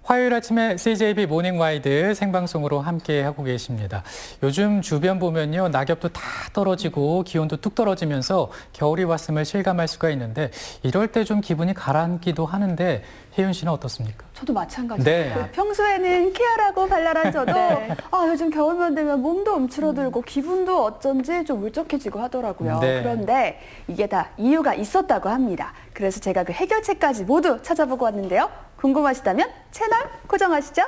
화요일 아침에 CJB 모닝와이드 생방송으로 함께하고 계십니다. 요즘 주변 보면요, 낙엽도 다 떨어지고 기온도 뚝 떨어지면서 겨울이 왔음을 실감할 수가 있는데 이럴 때 좀 기분이 가라앉기도 하는데 혜윤 씨는 어떻습니까? 저도 마찬가지입니다. 네. 평소에는 쾌활하고 발랄한 저도 요즘 겨울만 되면 몸도 움츠러들고 기분도 어쩐지 좀 울적해지고 하더라고요. 네. 그런데 이게 다 이유가 있었다고 합니다. 그래서 제가 그 해결책까지 모두 찾아보고 왔는데요. 궁금하시다면 채널 고정하시죠.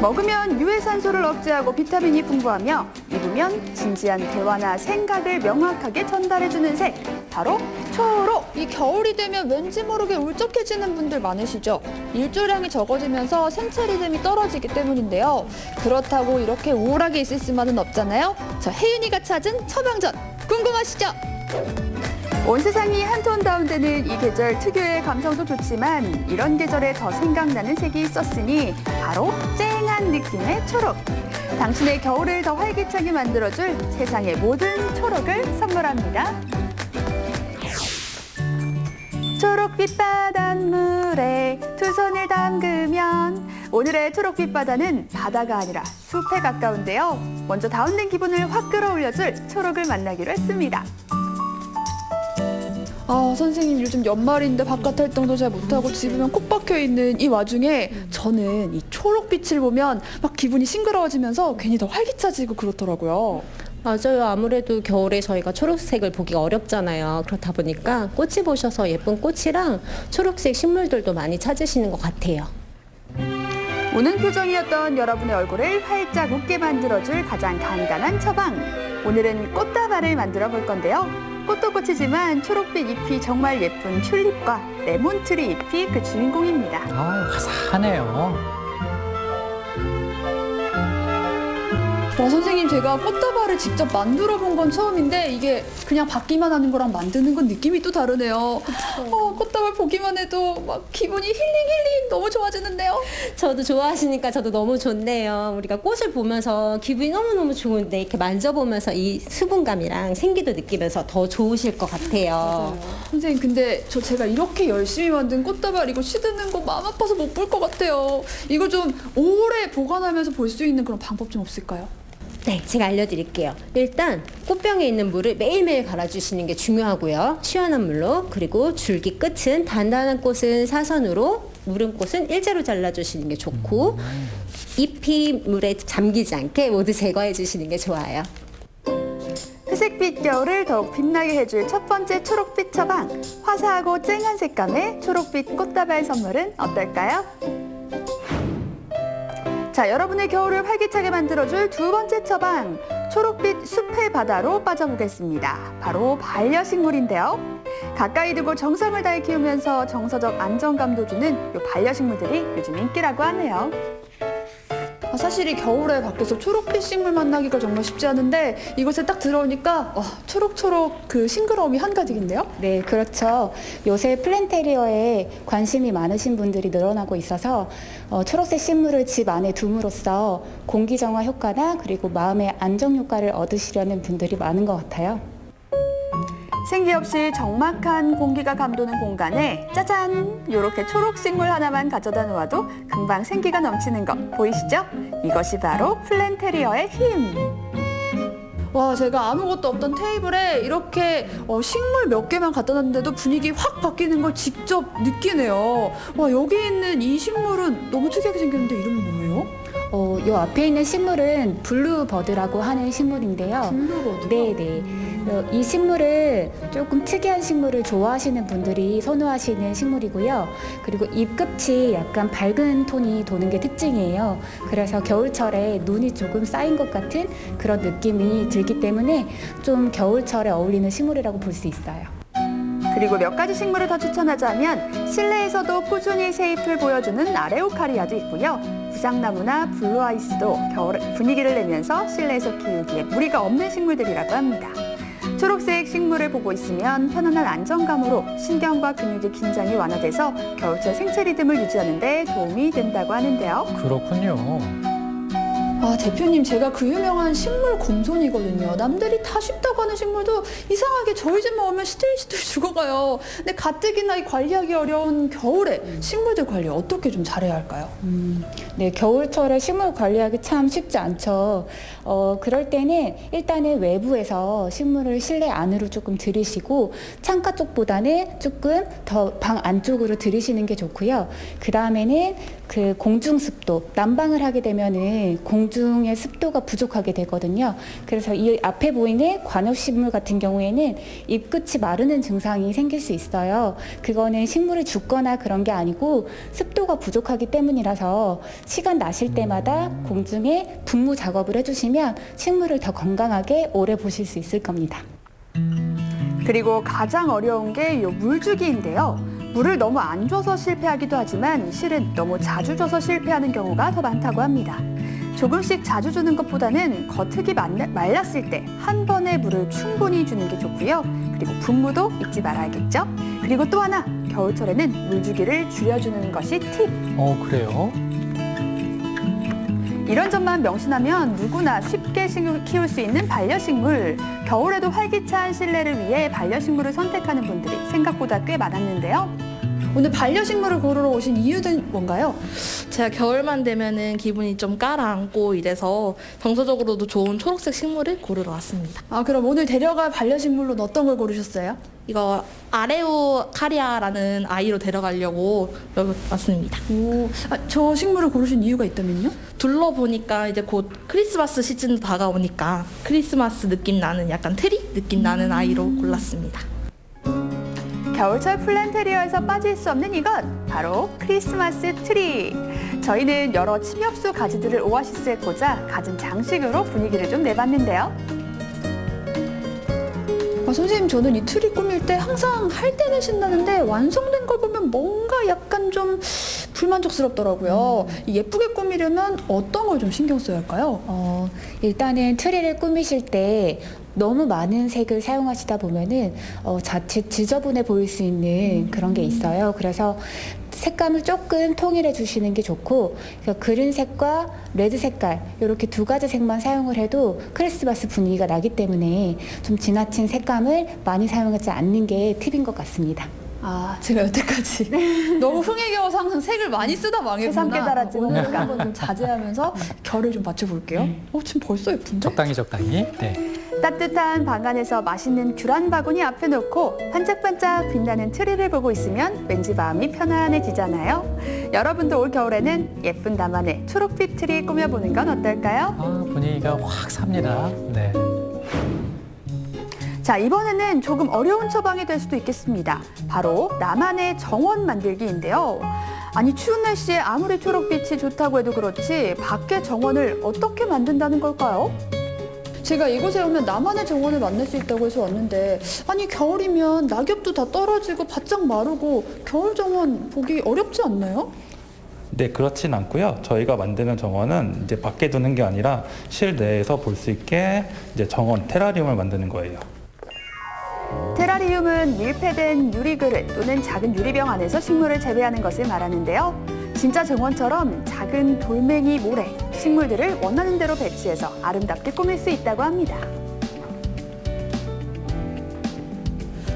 먹으면 유해산소를 억제하고 비타민이 풍부하며 입으면 진지한 대화나 생각을 명확하게 전달해주는 색, 바로 초록! 이 겨울이 되면 왠지 모르게 울적해지는 분들 많으시죠? 일조량이 적어지면서 생체 리듬이 떨어지기 때문인데요. 그렇다고 이렇게 우울하게 있을 수만은 없잖아요. 저 혜윤이가 찾은 처방전 궁금하시죠? 온 세상이 한톤 다운되는 이 계절 특유의 감성도 좋지만 이런 계절에 더 생각나는 색이 있었으니 바로 쨍한 느낌의 초록. 당신의 겨울을 더 활기차게 만들어줄 세상의 모든 초록을 선물합니다. 초록빛 바닷물에 두 손을 담그면 오늘의 초록빛 바다는 바다가 아니라 숲에 가까운데요. 먼저 다운된 기분을 확 끌어올려줄 초록을 만나기로 했습니다. 선생님 요즘 연말인데 바깥 활동도 잘 못하고 집에만 콕 박혀 있는 이 와중에 저는 이 초록빛을 보면 막 기분이 싱그러워지면서 괜히 더 활기차지고 그렇더라고요. 맞아요. 아무래도 겨울에 저희가 초록색을 보기가 어렵잖아요. 그렇다 보니까 꽃이 보셔서 예쁜 꽃이랑 초록색 식물들도 많이 찾으시는 것 같아요. 우는 표정이었던 여러분의 얼굴을 활짝 웃게 만들어줄 가장 간단한 처방. 오늘은 꽃다발을 만들어 볼 건데요. 꽃도 꽃이지만 초록빛 잎이 정말 예쁜 튤립과 레몬트리 잎이 그 주인공입니다. 화사하네요. 선생님 제가 꽃다발을 직접 만들어 본 건 처음인데 이게 그냥 받기만 하는 거랑 만드는 건 느낌이 또 다르네요. 꽃다발 보기만 해도 막 기분이 힐링 너무 좋아지는데요. 저도 좋아하시니까 저도 너무 좋네요. 우리가 꽃을 보면서 기분이 너무너무 좋은데 이렇게 만져보면서 이 수분감이랑 생기도 느끼면서 더 좋으실 것 같아요. 선생님 근데 제가 이렇게 열심히 만든 꽃다발 이거 시드는 거 마음 아파서 못 볼 것 같아요. 이거 좀 오래 보관하면서 볼 수 있는 그런 방법 좀 없을까요? 네, 제가 알려드릴게요. 일단 꽃병에 있는 물을 매일매일 갈아주시는 게 중요하고요. 시원한 물로. 그리고 줄기 끝은 단단한 꽃은 사선으로, 무른 꽃은 일자로 잘라주시는 게 좋고 잎이 물에 잠기지 않게 모두 제거해 주시는 게 좋아요. 회색빛 겨울을 더욱 빛나게 해줄 첫 번째 초록빛 처방. 화사하고 쨍한 색감의 초록빛 꽃다발 선물은 어떨까요? 자, 여러분의 겨울을 활기차게 만들어줄 두 번째 처방. 초록빛 숲의 바다로 빠져보겠습니다. 바로 반려식물인데요. 가까이 두고 정성을 다해 키우면서 정서적 안정감도 주는 이 반려식물들이 요즘 인기라고 하네요. 사실 이 겨울에 밖에서 초록빛 식물 만나기가 정말 쉽지 않은데 이곳에 딱 들어오니까 초록초록 그 싱그러움이 한가득인데요? 네, 그렇죠. 요새 플랜테리어에 관심이 많으신 분들이 늘어나고 있어서 초록색 식물을 집 안에 둠으로써 공기 정화 효과나 그리고 마음의 안정 효과를 얻으시려는 분들이 많은 것 같아요. 생기 없이 적막한 공기가 감도는 공간에 짜잔! 이렇게 초록 식물 하나만 가져다 놓아도 금방 생기가 넘치는 것 보이시죠? 이것이 바로 플랜테리어의 힘! 와, 제가 아무것도 없던 테이블에 이렇게 식물 몇 개만 갖다 놨는데도 분위기 확 바뀌는 걸 직접 느끼네요. 와, 여기 있는 이 식물은 너무 특이하게 생겼는데 이름은 뭐예요? 요 앞에 있는 식물은 블루버드라고 하는 식물인데요. 블루버드요? 네네. 이 식물은 조금 특이한 식물을 좋아하시는 분들이 선호하시는 식물이고요. 그리고 잎 끝이 약간 밝은 톤이 도는 게 특징이에요. 그래서 겨울철에 눈이 조금 쌓인 것 같은 그런 느낌이 들기 때문에 좀 겨울철에 어울리는 식물이라고 볼 수 있어요. 그리고 몇 가지 식물을 더 추천하자면 실내에서도 꾸준히 새 잎을 보여주는 아레오카리아도 있고요. 부상나무나 블루아이스도 겨울 분위기를 내면서 실내에서 키우기에 무리가 없는 식물들이라고 합니다. 초록색 식물을 보고 있으면 편안한 안정감으로 신경과 근육의 긴장이 완화돼서 겨울철 생체 리듬을 유지하는 데 도움이 된다고 하는데요. 그렇군요. 아, 대표님, 제가 그 유명한 식물 곰손이거든요. 남들이 다 쉽다고 하는 식물도 이상하게 저희 집만 오면 시들시들 죽어가요. 근데 가뜩이나 이 관리하기 어려운 겨울에 식물들 관리 어떻게 좀 잘해야 할까요? 네, 겨울철에 식물 관리하기 참 쉽지 않죠. 그럴 때는 일단은 외부에서 식물을 실내 안으로 조금 들이시고 창가 쪽보다는 조금 더 방 안쪽으로 들이시는 게 좋고요. 그 다음에는 그 공중 습도, 난방을 하게 되면은 공중의 습도가 부족하게 되거든요. 그래서 이 앞에 보이는 관엽식물 같은 경우에는 잎끝이 마르는 증상이 생길 수 있어요. 그거는 식물이 죽거나 그런 게 아니고 습도가 부족하기 때문이라서 시간 나실 때마다 공중에 분무 작업을 해주시면 식물을 더 건강하게 오래 보실 수 있을 겁니다. 그리고 가장 어려운 게 이 물주기인데요. 물을 너무 안 줘서 실패하기도 하지만 실은 너무 자주 줘서 실패하는 경우가 더 많다고 합니다. 조금씩 자주 주는 것보다는 겉흙이 말랐을 때 한 번에 물을 충분히 주는 게 좋고요. 그리고 분무도 잊지 말아야겠죠. 그리고 또 하나, 겨울철에는 물주기를 줄여주는 것이 팁. 그래요? 이런 점만 명심하면 누구나 쉽게 키울 수 있는 반려식물. 겨울에도 활기찬 실내를 위해 반려식물을 선택하는 분들이 생각보다 꽤 많았는데요. 오늘 반려식물을 고르러 오신 이유는 뭔가요? 제가 겨울만 되면은 기분이 좀 깔아앉고 이래서 정서적으로도 좋은 초록색 식물을 고르러 왔습니다. 아, 그럼 오늘 데려갈 반려식물로는 어떤 걸 고르셨어요? 이거 아레오카리아라는 아이로 데려가려고 여기 왔습니다. 저 식물을 고르신 이유가 있다면요? 둘러보니까 이제 곧 크리스마스 시즌 다가오니까 크리스마스 느낌 나는 약간 트리 느낌 나는 아이로 골랐습니다. 겨울철 플랜테리어에서 빠질 수 없는 이것, 바로 크리스마스 트리. 저희는 여러 침엽수 가지들을 오아시스에 꽂아 갖은 장식으로 분위기를 좀 내봤는데요. 선생님, 저는 이 트리 꾸밀 때 항상 할 때는 신나는데 완성된 걸 보면 뭔가 약간 좀 불만족스럽더라고요. 예쁘게 꾸미려면 어떤 걸 좀 신경 써야 할까요? 일단은 트리를 꾸미실 때 너무 많은 색을 사용하시다 보면은 자칫 지저분해 보일 수 있는 그런 게 있어요. 그래서 색감을 조금 통일해 주시는 게 좋고, 그린 색과 레드 색깔 이렇게 두 가지 색만 사용을 해도 크리스마스 분위기가 나기 때문에 좀 지나친 색감을 많이 사용하지 않는 게 팁인 것 같습니다. 아, 제가 여태까지 너무 흥에 겨워서 항상 색을 많이 쓰다 망했구나. 새삼 깨달았지, 오늘 뭡니까? 한번 좀 자제하면서 결을 좀 맞춰볼게요. 지금 벌써 예쁜데? 적당히. 네. 따뜻한 방 안에서 맛있는 귤 한 바구니 앞에 놓고 반짝반짝 빛나는 트리를 보고 있으면 왠지 마음이 편안해지잖아요. 여러분도 올 겨울에는 예쁜 나만의 초록빛 트리 꾸며보는 건 어떨까요? 분위기가 확 삽니다. 네. 자, 이번에는 조금 어려운 처방이 될 수도 있겠습니다. 바로 나만의 정원 만들기인데요. 아니, 추운 날씨에 아무리 초록빛이 좋다고 해도 그렇지 밖에 정원을 어떻게 만든다는 걸까요? 제가 이곳에 오면 나만의 정원을 만날 수 있다고 해서 왔는데, 아니, 겨울이면 낙엽도 다 떨어지고 바짝 마르고 겨울 정원 보기 어렵지 않나요? 네, 그렇진 않고요. 저희가 만드는 정원은 이제 밖에 두는 게 아니라 실내에서 볼 수 있게 이제 정원, 테라리움을 만드는 거예요. 테라리움은 밀폐된 유리그릇 또는 작은 유리병 안에서 식물을 재배하는 것을 말하는데요. 진짜 정원처럼 작은 돌멩이 모래, 식물들을 원하는 대로 배치해서 아름답게 꾸밀 수 있다고 합니다.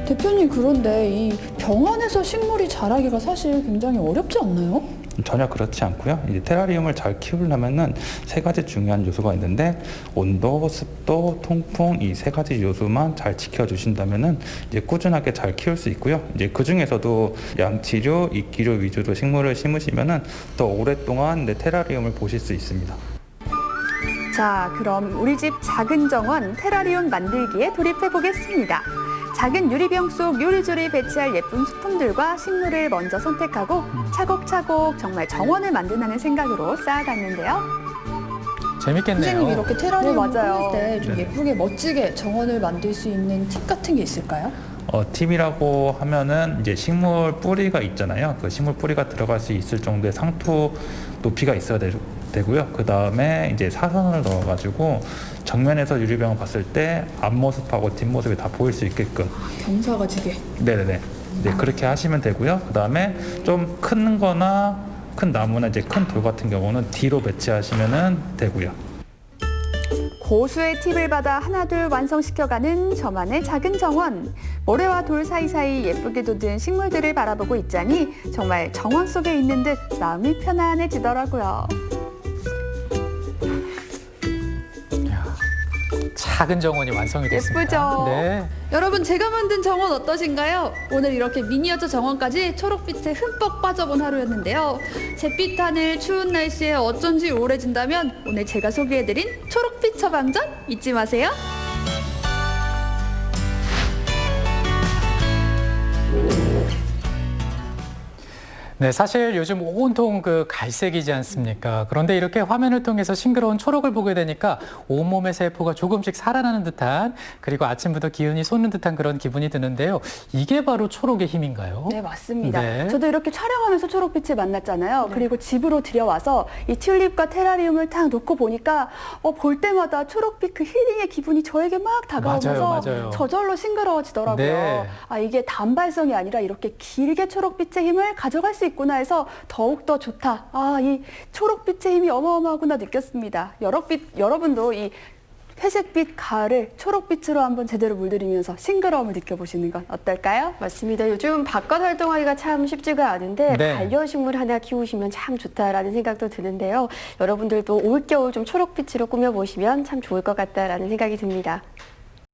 대표님, 그런데 이 병 안에서 식물이 자라기가 사실 굉장히 어렵지 않나요? 전혀 그렇지 않고요. 이제 테라리움을 잘 키우려면은 세 가지 중요한 요소가 있는데 온도, 습도, 통풍 이 세 가지 요소만 잘 지켜주신다면은 이제 꾸준하게 잘 키울 수 있고요. 이제 그 중에서도 양치류, 이끼류 위주로 식물을 심으시면은 더 오랫동안 테라리움을 보실 수 있습니다. 자, 그럼 우리 집 작은 정원 테라리움 만들기에 돌입해 보겠습니다. 작은 유리병 속 요리조리 배치할 예쁜 소품들과 식물을 먼저 선택하고 차곡차곡 정말 정원을 만든다는 생각으로 쌓아갔는데요. 재밌겠네요. 선생님, 이렇게 테라리움 네, 맞아요. 꾸밀 때 좀 예쁘게 멋지게 정원을 만들 수 있는 팁 같은 게 있을까요? 팁이라고 하면은 이제 식물 뿌리가 있잖아요. 그 식물 뿌리가 들어갈 수 있을 정도의 상토 높이가 있어야 되고요. 그 다음에 이제 사선을 넣어가지고 정면에서 유리병을 봤을 때 앞모습하고 뒷모습이 다 보일 수 있게끔. 경사가 지게. 네네네. 네, 그렇게 하시면 되고요. 그 다음에 좀 큰 거나 큰 나무나 이제 큰 돌 같은 경우는 뒤로 배치하시면 되고요. 고수의 팁을 받아 하나둘 완성시켜가는 저만의 작은 정원. 모래와 돌 사이사이 예쁘게 돋은 식물들을 바라보고 있자니 정말 정원 속에 있는 듯 마음이 편안해지더라고요. 작은 정원이 완성이 됐습니다. 예쁘죠? 네. 여러분 제가 만든 정원 어떠신가요? 오늘 이렇게 미니어처 정원까지 초록빛에 흠뻑 빠져본 하루였는데요. 잿빛 하늘 추운 날씨에 어쩐지 우울해진다면 오늘 제가 소개해드린 초록빛 처방전 잊지 마세요. 네, 사실 요즘 온통 그 갈색이지 않습니까? 그런데 이렇게 화면을 통해서 싱그러운 초록을 보게 되니까 온몸의 세포가 조금씩 살아나는 듯한, 그리고 아침부터 기운이 솟는 듯한 그런 기분이 드는데요. 이게 바로 초록의 힘인가요? 네, 맞습니다. 네. 저도 이렇게 촬영하면서 초록빛을 만났잖아요. 그리고 집으로 들여와서 이 튤립과 테라리움을 딱 놓고 보니까 볼 때마다 초록빛 그 힐링의 기분이 저에게 막 다가오면서 맞아요. 저절로 싱그러워지더라고요. 네. 아, 이게 단발성이 아니라 이렇게 길게 초록빛의 힘을 가져갈 수 있구나 해서 더욱더 좋다. 아, 이 초록빛의 힘이 어마어마하구나 느꼈습니다. 여러분도 이 회색빛 가을을 초록빛으로 한번 제대로 물들이면서 싱그러움을 느껴보시는 건 어떨까요? 맞습니다. 요즘 바깥 활동하기가 참 쉽지가 않은데 네. 반려식물 하나 키우시면 참 좋다라는 생각도 드는데요. 여러분들도 올겨울 좀 초록빛으로 꾸며보시면 참 좋을 것 같다라는 생각이 듭니다.